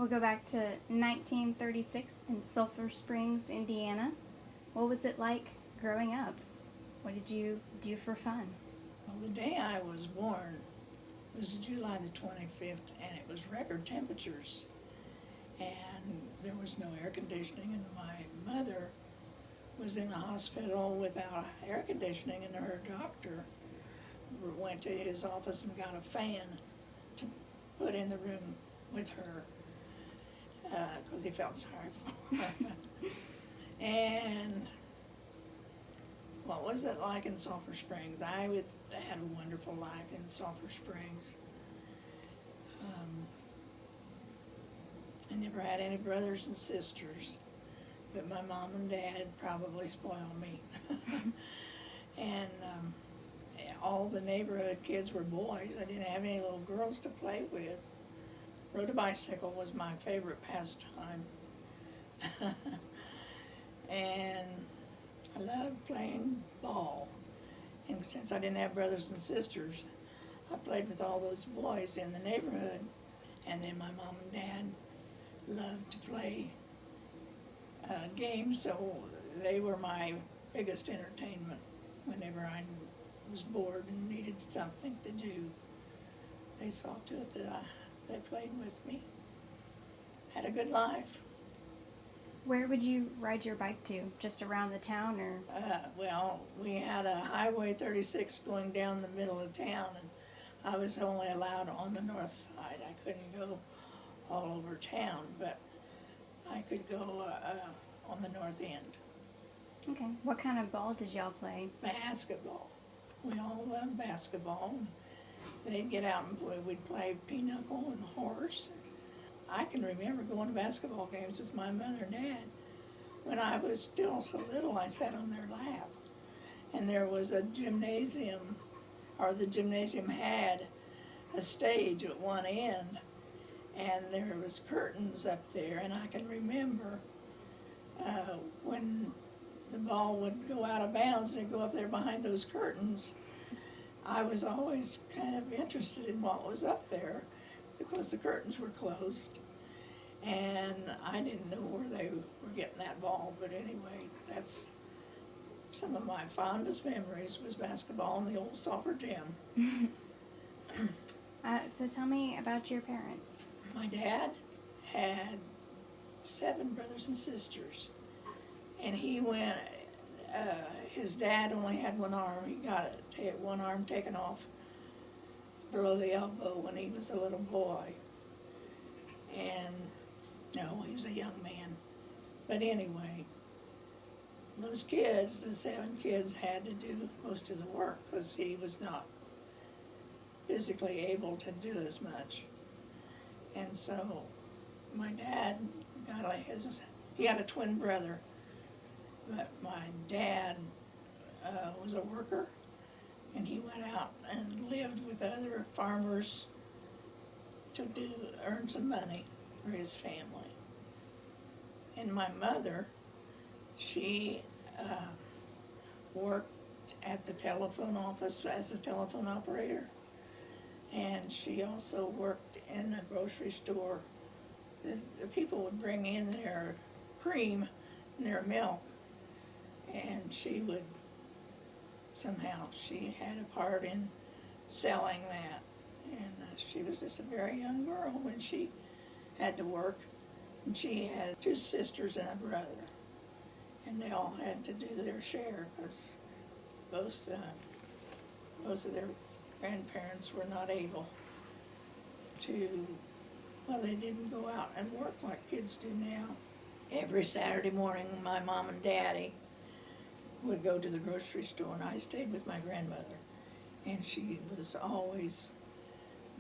We'll go back to 1936 in Sulphur Springs, Indiana. What was it like growing up? What did you do for fun? Well, the day I was born was July the 25th, and it was record temperatures. And there was no air conditioning, and my mother was in the hospital without air conditioning, and her doctor went to his office and got a fan to put in the room with her because he felt sorry for her. And what was it like in Sulphur Springs? I had a wonderful life in Sulphur Springs. I never had any brothers and sisters, but my mom and dad probably spoiled me. And all the neighborhood kids were boys. I didn't have any little girls to play with. Rode a bicycle was my favorite pastime. And I loved playing ball. And since I didn't have brothers and sisters, I played with all those boys in the neighborhood. And then my mom and dad loved to play games, so they were my biggest entertainment whenever I was bored and needed something to do. They saw to it that they played with me. Had a good life. Where would you ride your bike to? Just around the town, or? Well, we had a Highway 36 going down the middle of town, and I was only allowed on the north side. I couldn't go all over town, but I could go on the north end. Okay. What kind of ball did y'all play? Basketball. We all loved basketball. They'd get out and play. We'd play pinochle and horse. I can remember going to basketball games with my mother and dad. When I was still so little, I sat on their lap. And there was a gymnasium, or the gymnasium had a stage at one end, and there was curtains up there, and I can remember when the ball would go out of bounds and go up there behind those curtains, I was always kind of interested in what was up there because the curtains were closed, and I didn't know where they were getting that ball, but anyway, that's some of my fondest memories was basketball in the old Sulphur gym. So tell me about your parents. My dad had 7 brothers and sisters, and he went, his dad only had one arm. He got one arm taken off below the elbow when he was a little boy. And no, he was a young man. But anyway, those kids, the 7 kids, had to do most of the work because he was not physically able to do as much. And so my dad he had a twin brother, but my dad was a worker, and he went out and lived with other farmers to earn some money for his family. And my mother, she worked at the telephone office as a telephone operator, and she also worked in a grocery store. The people would bring in their cream and their milk, and she had a part in selling that. And she was just a very young girl when she had to work, and she had 2 sisters and a brother, and they all had to do their share because both of their grandparents were not able to, well, they didn't go out and work like kids do now. Every Saturday morning, my mom and daddy would go to the grocery store, and I stayed with my grandmother. And she was always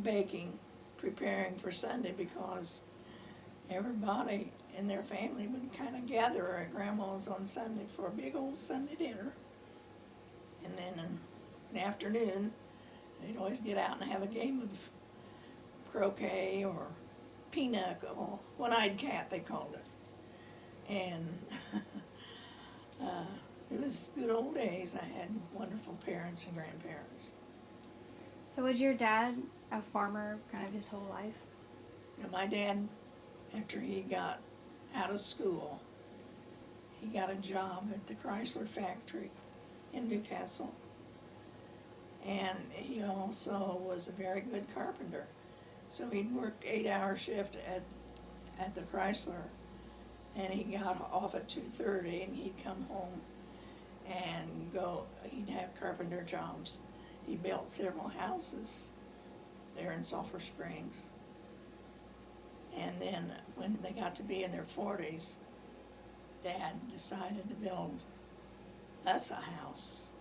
baking, preparing for Sunday, because everybody in their family would kind of gather at Grandma's on Sunday for a big old Sunday dinner. And then in the afternoon, they'd always get out and have a game of croquet or pinochle, one-eyed cat they called it. And it was good old days. I had wonderful parents and grandparents. So was your dad a farmer kind of his whole life? And my dad after he got out of school, he got a job at the Chrysler factory in Newcastle. And he also was a very good carpenter. So he'd worked 8-hour shift at the Chrysler, and he got off at 2:30, and he'd come home and he'd have carpenter jobs. He built several houses there in Sulphur Springs. And then when they got to be in their 40s, Dad decided to build us a house.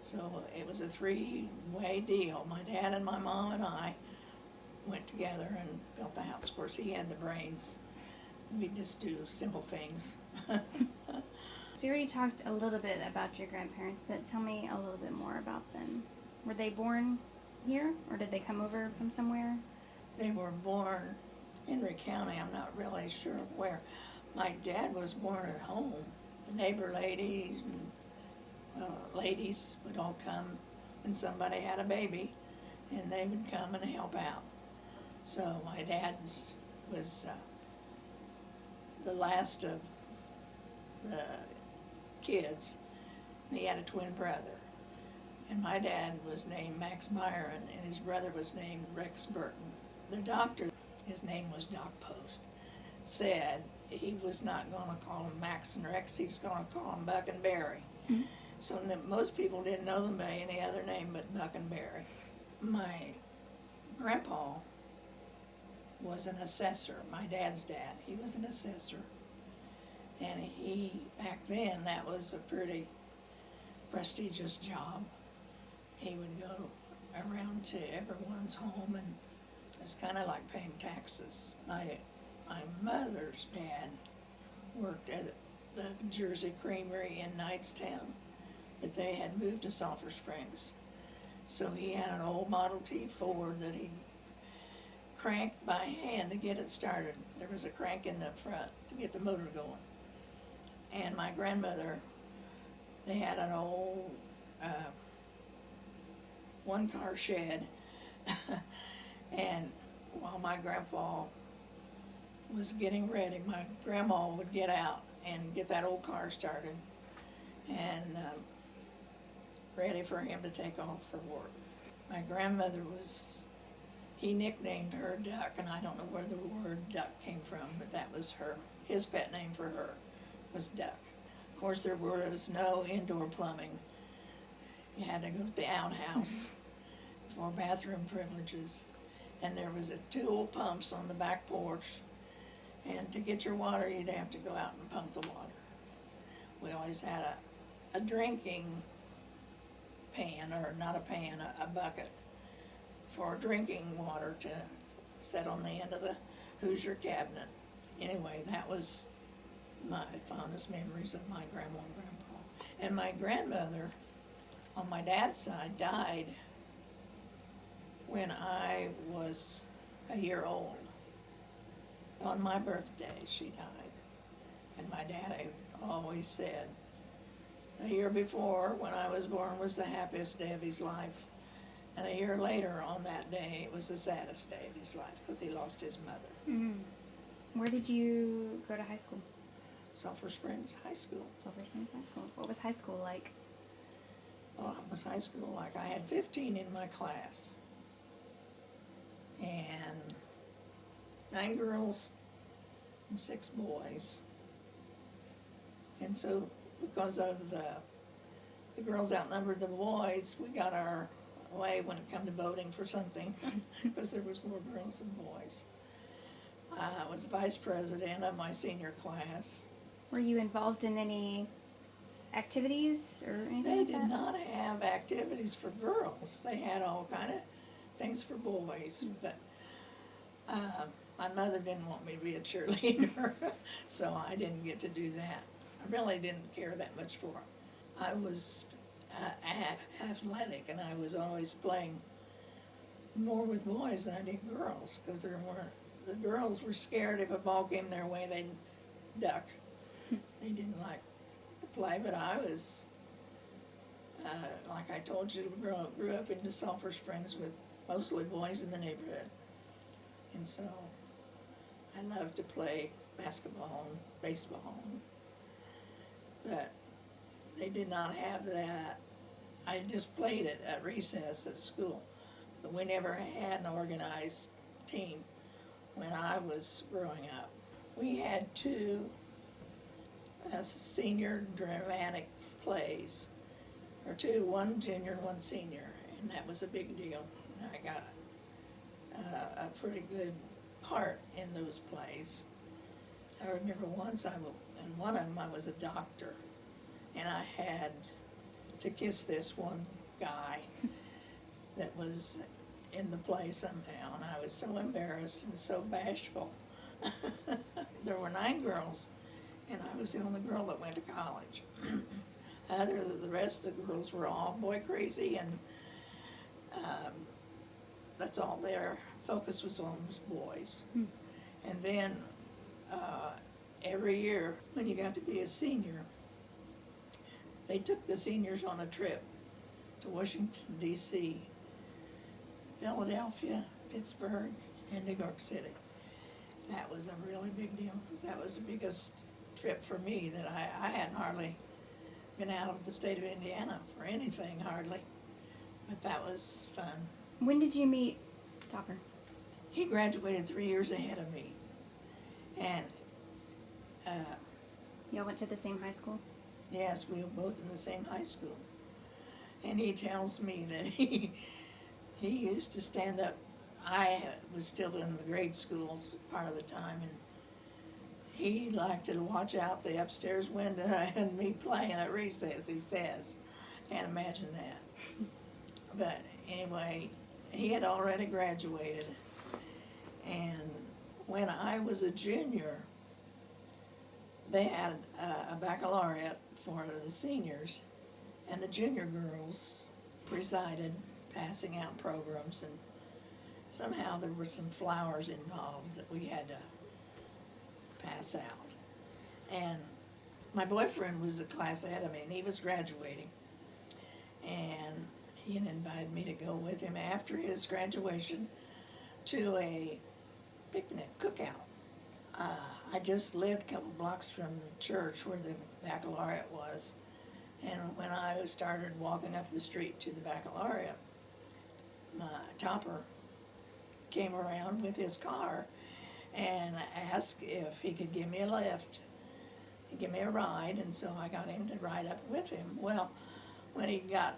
So it was a 3-way deal. My dad and my mom and I went together and built the house. Of course, he had the brains. We just do simple things. So you already talked a little bit about your grandparents, but tell me a little bit more about them. Were they born here, or did they come over from somewhere? They were born in Henry County. I'm not really sure where. My dad was born at home. The neighbor ladies and ladies would all come when somebody had a baby, and they would come and help out. So my dad was the last of the kids, and he had a twin brother. And my dad was named Max Byron, and his brother was named Rex Burton. The doctor, his name was Doc Post, said he was not going to call him Max and Rex, he was going to call him Buck and Barry. Mm-hmm. So most people didn't know them by any other name but Buck and Barry. My grandpa was an assessor, my dad's dad. He was an assessor. And back then, that was a pretty prestigious job. He would go around to everyone's home, and it's kind of like paying taxes. My mother's dad worked at the Jersey Creamery in Knightstown, but they had moved to Sulphur Springs. So he had an old Model T Ford that he cranked by hand to get it started. There was a crank in the front to get the motor going. And my grandmother, they had an old one-car shed. And while my grandpa was getting ready, my grandma would get out and get that old car started and ready for him to take off for work. My grandmother he nicknamed her Duck, and I don't know where the word duck came from, but that was his pet name for her was Duck. Of course, there was no indoor plumbing. You had to go to the outhouse for bathroom privileges, and there was 2 old pumps on the back porch, and to get your water, you'd have to go out and pump the water. We always had a drinking pan, or not a pan, a bucket for drinking water to set on the end of the Hoosier cabinet. Anyway, that was my fondest memories of my grandma and grandpa. And my grandmother, on my dad's side, died when I was a year old. On my birthday, she died. And my dad always said, the year before, when I was born, was the happiest day of his life. And a year later, on that day, it was the saddest day of his life, because he lost his mother. Mm-hmm. Where did you go to high school? Sulphur Springs High School. Sulphur Springs High School. What was high school like? Well, it was high school like I had 15 in my class. And 9 girls and 6 boys. And so, because of the girls outnumbered the boys, we got our way when it come to voting for something, because there was more girls than boys. I was vice president of my senior class. Were you involved in any activities or anything They like did that? not have activities for girls. They had all kind of things for boys, but my mother didn't want me to be a cheerleader, so I didn't get to do that. I really didn't care that much for it. I was athletic, and I was always playing more with boys than I did girls, because the girls were scared if a ball came their way, they'd duck. They didn't like to play, but I was, like I told you, grew up in Sulphur Springs with mostly boys in the neighborhood. And so I loved to play basketball and baseball, but they did not have that. I just played it at recess at school, but we never had an organized team when I was growing up. We had two senior dramatic plays, or two, one junior and one senior, and that was a big deal. I got a pretty good part in those plays. I remember once in one of them I was a doctor, and I had to kiss this one guy that was in the play somehow, and I was so embarrassed and so bashful. There were 9 girls, and I was the only girl that went to college. The rest of the girls were all boy crazy, and that's all their focus was on was boys. And then every year when you got to be a senior, they took the seniors on a trip to Washington, D.C., Philadelphia, Pittsburgh, and New York City. That was a really big deal, because that was the biggest trip for me that I hadn't hardly been out of the state of Indiana for anything, hardly. But that was fun. When did you meet Topper? He graduated 3 years ahead of me. And, Y'all went to the same high school? yes, we were both in the same high school. And he tells me that he used to stand up. I was still in the grade schools part of the time, and he liked to watch out the upstairs window and me playing at recess, he says. Can't imagine that. But anyway, he had already graduated, and when I was a junior, they had a baccalaureate for the seniors, and the junior girls presided, passing out programs, and somehow there were some flowers involved that we had to pass out. And my boyfriend was a class ahead of me, and he was graduating, and he had invited me to go with him after his graduation to a picnic cookout. I just lived a couple blocks from the church where the baccalaureate was, and when I started walking up the street to the baccalaureate, my Topper came around with his car and asked if he could give me a lift, give me a ride, and so I got him to ride up with him. Well, when he got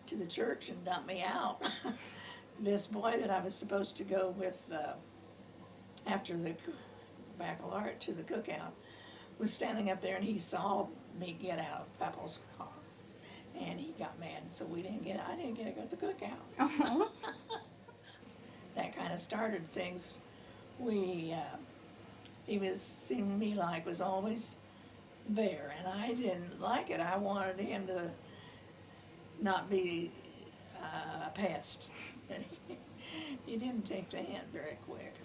to the church and dumped me out, this boy that I was supposed to go with after the baccalaureate to the cookout was standing up there, and he saw me get out of Papa's car, and he got mad, so I didn't get to go to the cookout. Oh. That kind of started things. He seemed to me like was always there, and I didn't like it. I wanted him to not be a pest, and he didn't take the hint very quick.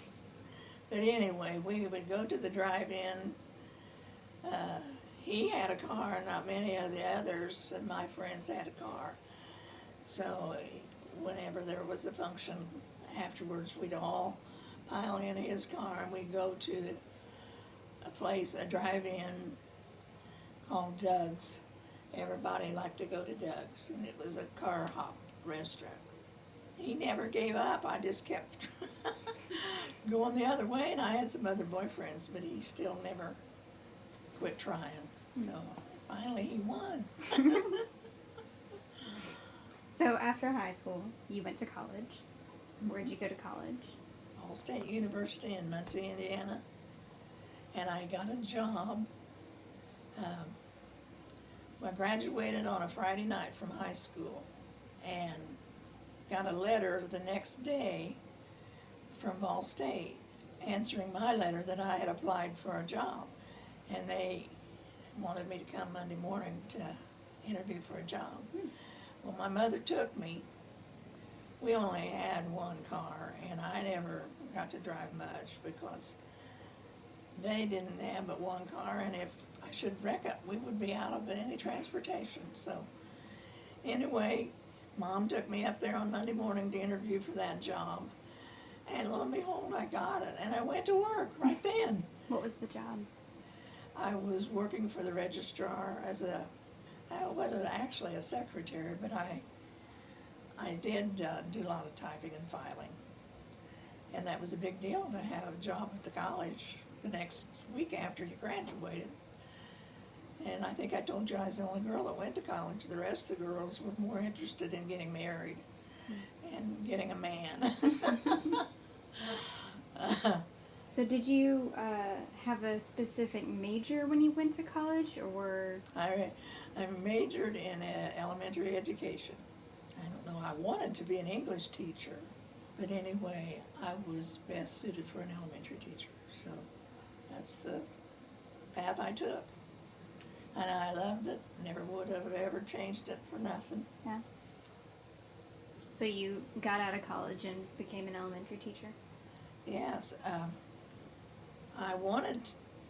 But anyway, we would go to the drive-in. He had a car, not many of the others of my friends had a car. So whenever there was a function afterwards, we'd all pile in his car, and we'd go to a drive-in called Doug's. Everybody liked to go to Doug's, and it was a car hop restaurant. He never gave up. I just kept going the other way, and I had some other boyfriends, but he still never quit trying. So finally he won. So after high school, you went to college. Where'd you go to college? All State University in Muncie, Indiana. And I got a job. I graduated on a Friday night from high school, and got a letter the next day from Ball State answering my letter that I had applied for a job, and they wanted me to come Monday morning to interview for a job. Well, my mother took me. We only had one car, and I never got to drive much because they didn't have but one car, and if I should wreck it, we would be out of any transportation. So anyway, Mom took me up there on Monday morning to interview for that job, And lo and behold, I got it, and I went to work right then. What was the job? I was working for the registrar as I wasn't actually a secretary, but I did do a lot of typing and filing. And that was a big deal to have a job at the college the next week after you graduated. And I think I told you I was the only girl that went to college. The rest of the girls were more interested in getting married and getting a man. So did you have a specific major when you went to college, or? I majored in elementary education. I don't know, I wanted to be an English teacher, but anyway, I was best suited for an elementary teacher. So that's the path I took. And I loved it, never would have ever changed it for nothing. Yeah. So you got out of college and became an elementary teacher? Yes, I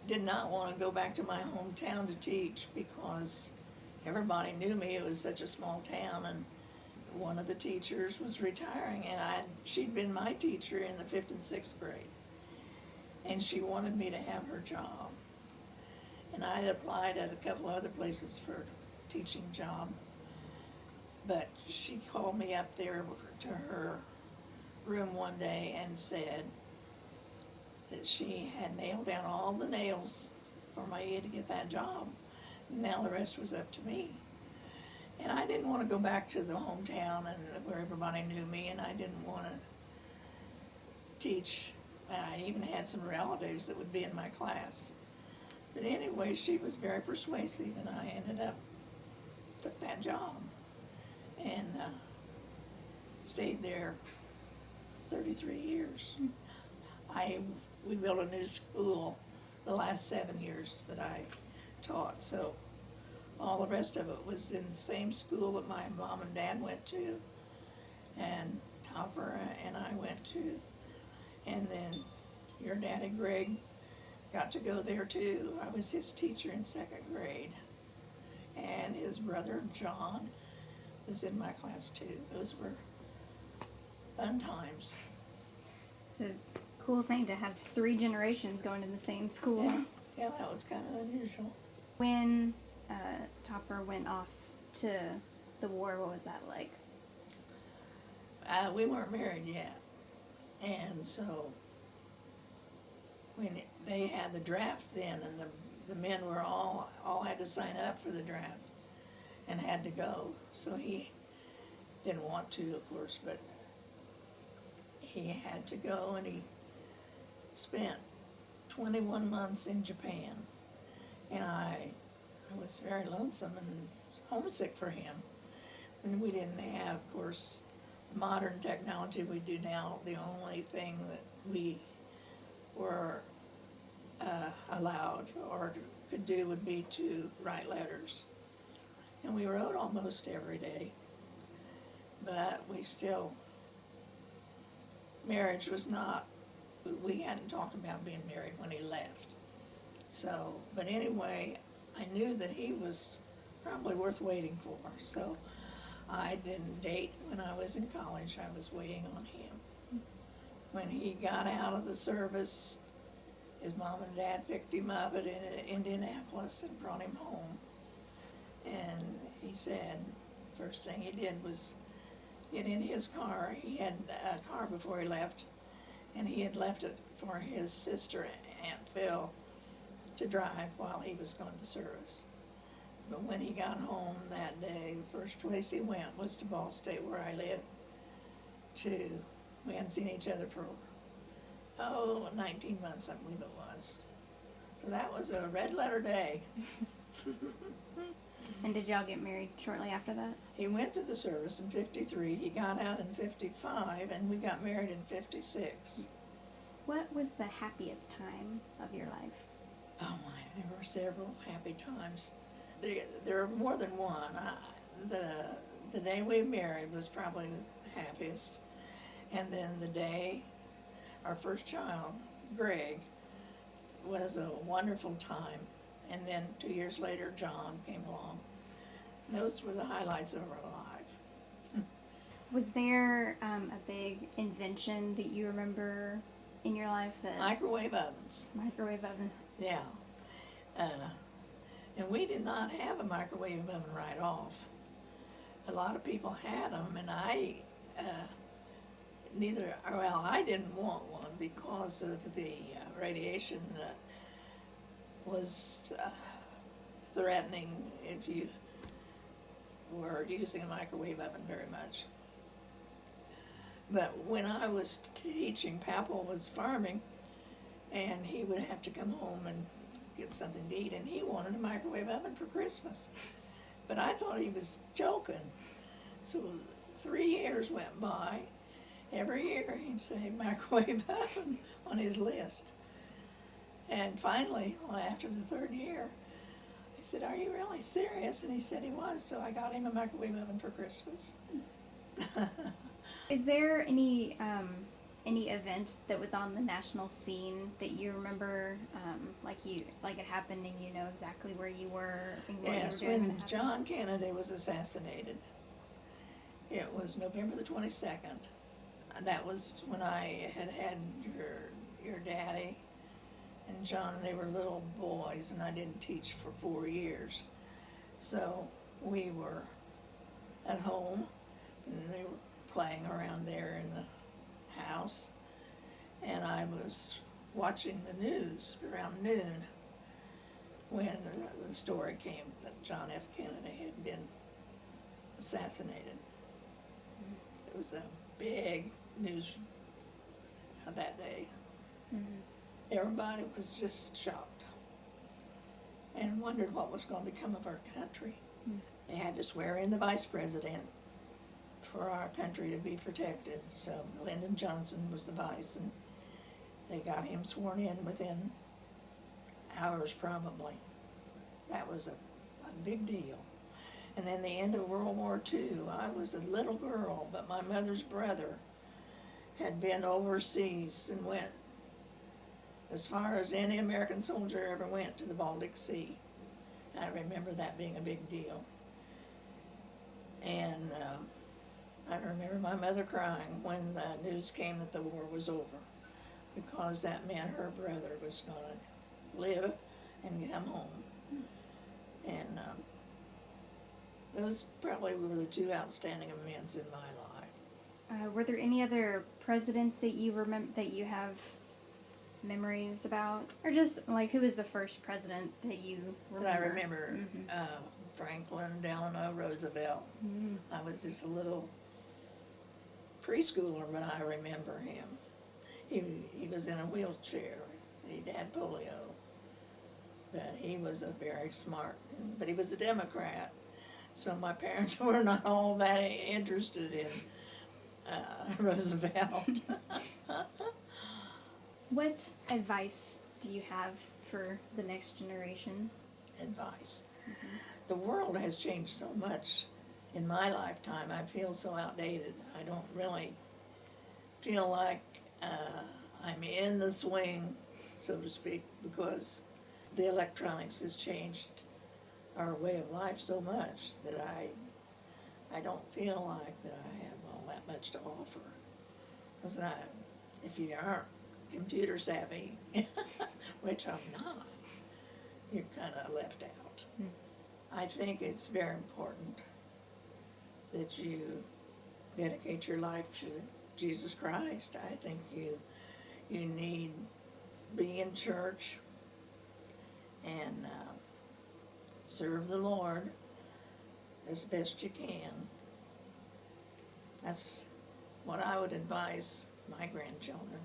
did not want to go back to my hometown to teach because everybody knew me. It was such a small town, and one of the teachers was retiring, and she'd been my teacher in the 5th and 6th grade, and she wanted me to have her job. And I had applied at a couple other places for a teaching job, but she called me up there to her room one day and said that she had nailed down all the nails for me to get that job. Now the rest was up to me. And I didn't want to go back to the hometown and where everybody knew me, and I didn't want to teach. I even had some relatives that would be in my class. But anyway, she was very persuasive, and I ended up took that job and stayed there 33 years. We built a new school the last 7 years that I taught, so all the rest of it was in the same school that my mom and dad went to, and Topper and I went to, and then your daddy Greg got to go there too. I was his teacher in 2nd grade, and his brother John was in my class too. Those were fun times. It's a cool thing to have 3 generations going to the same school. Yeah, that was kind of unusual. When Topper went off to the war, what was that like? We weren't married yet, and so when they had the draft then, and the men were all had to sign up for the draft and had to go. So he didn't want to, of course, but he had to go, and he spent 21 months in Japan. And I was very lonesome and homesick for him. And we didn't have, of course, the modern technology we do now. The only thing that we were allowed or could do would be to write letters. And we wrote almost every day. But we still, marriage was not, we hadn't talked about being married when he left. So, but anyway, I knew that he was probably worth waiting for. So I didn't date when I was in college. I was waiting on him. When he got out of the service, his mom and dad picked him up at Indianapolis and brought him home. And he said, first thing he did was get in his car. He had a car before he left, and he had left it for his sister, Aunt Phil, to drive while he was going to service. But when he got home that day, the first place he went was to Ball State, where I lived. We hadn't seen each other for, 19 months, I believe it was. So that was a red letter day. And did y'all get married shortly after that? He went to the service in 53, he got out in 55, and we got married in 56. What was the happiest time of your life? Oh my, there were several happy times. There are more than one. The day we married was probably the happiest. And then the day our first child, Greg, was a wonderful time. And then 2 years later, John came along. Those were the highlights of our life. Was there a big invention that you remember in your life that Microwave ovens. microwave ovens? Yeah. Uh, and we did not have a microwave oven right off. A lot of people had them, and I didn't want one because of the radiation that was threatening if you were using a microwave oven very much. But when I was teaching, Papa was farming, and he would have to come home and get something to eat, and he wanted a microwave oven for Christmas. But I thought he was joking. So 3 years went by. Every year he'd say microwave oven on his list. And finally, after the third year, I said, "Are you really serious?" And he said he was, so I got him a microwave oven for Christmas. Is there any event that was on the national scene that you remember, like it happened and you know exactly where you were and what Yes, you were doing when when it happened? John Kennedy was assassinated, it was November the 22nd. That was when I had your daddy and John, and they were little boys, and I didn't teach for 4 years. So we were at home, and they were playing around there in the house, and I was watching the news around noon when the story came that John F. Kennedy had been assassinated. It was a big news that day. Everybody was just shocked and wondered what was going to become of our country. They had to swear in the vice president for our country to be protected. So Lyndon Johnson was the vice, and they got him sworn in within hours probably. That was a big deal. And then the end of World War II, I was a little girl, but my mother's brother had been overseas and went as far as any American soldier ever went, to the Baltic Sea. I remember that being a big deal. And I remember my mother crying when the news came that the war was over, because that meant her brother was going to live and come home. And those probably were the two outstanding events in my life. Were there any other presidents that you remember that you have memories about, or just like who was the first president that you remember? That I remember Franklin Delano Roosevelt. I was just a little preschooler when I remember him. He was in a wheelchair. He'd had polio, but he was a very smart. But he was a Democrat, so my parents were not all that interested in Roosevelt. What advice do you have for the next generation? Advice. The world has changed so much in my lifetime. I feel so outdated. I don't really feel like I'm in the swing, so to speak, because the electronics has changed our way of life so much that I don't feel like that I have all that much to offer. Because if you aren't computer savvy, which I'm not, you're kind of left out. I think it's very important that you dedicate your life to Jesus Christ. I think you need be in church and serve the Lord as best you can. That's what I would advise my grandchildren.